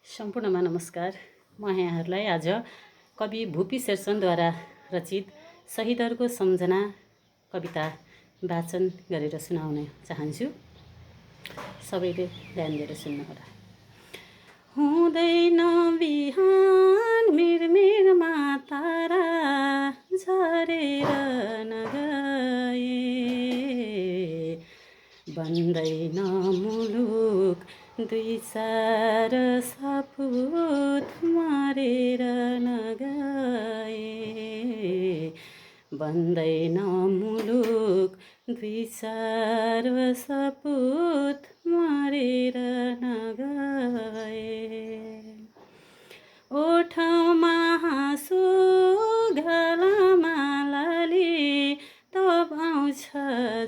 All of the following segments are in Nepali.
सम्पूर्णमा नमस्कार। म यहाँहरूलाई आज कवि भुपी शेरचनद्वारा रचित शहीदहरूको सम्झना कविता वाचन गरेर सुनाउन चाहन्छु। सबैले ध्यान दिएर सुन्नुहोला। हुँदैन बिहान मिरमिरमा तारा झरेर नगए, बन्दैन मुलुक दुई चार सपुत मरेर नगए, बन्दैन मुलुक दुई चार सपुत मरेर नगए। ओठमा हाँसो गलामा लाली तब आउँछ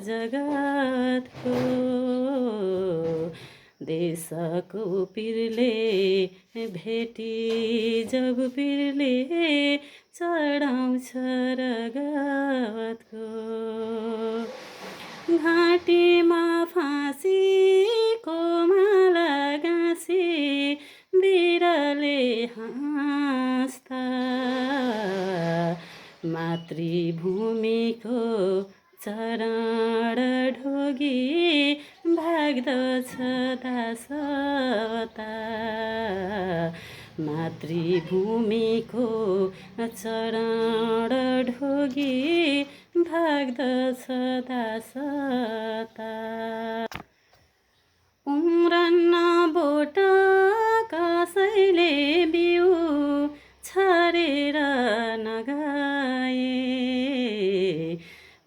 जगतको, देशको पिरले भेटी जब पिरले चढाउँछ रगतको। घाँटीमा फाँसीको माला गाँसी बिरले हाँस्दा, मातृभूमिको चरण ढोगी भाग्दछ दासता, मातृभूमिको चरण ढोगी भाग्दछ दासता। उम्रन्न बोट कसैले बिउ छरेर नगए,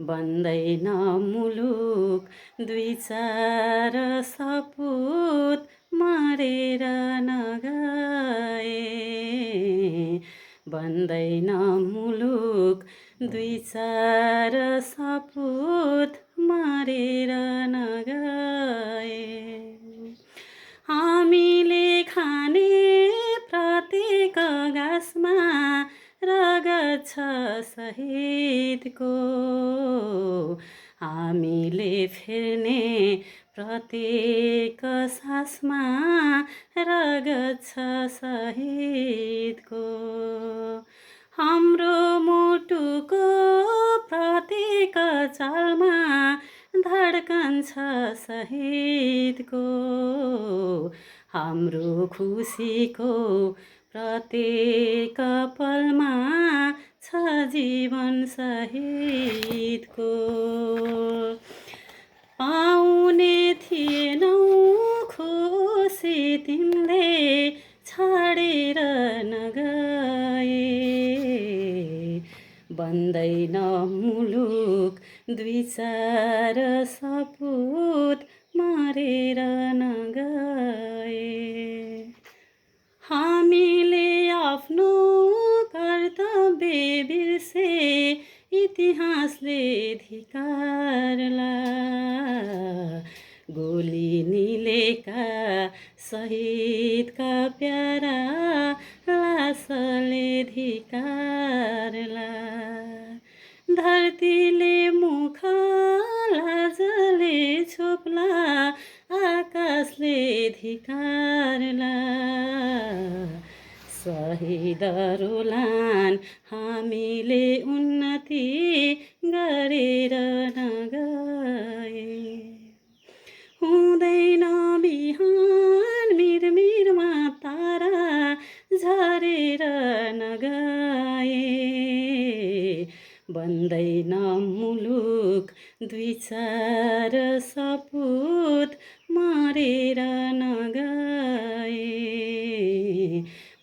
बन्दैन मुलुक दुई चार सपुत मरेर नगए, बन्दैन मुलुक दुई चार सपुत मरेर नगए। हामीले खाने प्रत्येक घाँसमा रगत छ शहीदको, हामीले फेर्ने प्रत्येक सासमा रगत छ शहीदको। हाम्रो मुटुको प्रत्येक चालमा धड्कन छ शहीदको, हाम्रो खुसीको प्रत्येक पलमा छ जीवन शहीदको। पाउने थिएनौ खुसी तिमीले छाडेर नगए, बन्दैन मुलुक दुई चार सपुत मरेर नगए। हामीले आफ्नो कर्तव्य बिर्से इतिहासले धिक्कारला, गोली निलेका शहीदका प्यारा लासले धिक्कारला। धरतीले मुख लाजले छोप्ला, आकाशले धिक्कारला, शहीदहरूलाई हामीले उन्नति गरेर नगए। हुँदैन बिहान मिरमिरमा तारा झरेर नगए, बन्दैन मुलुक दुई चार सपुत मरेर नगए,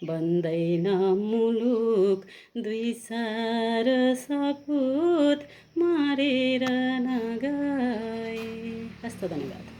बन्दैन मुलुक दुई चार सपुत मरेर नगए। हस्त धन्यवाद।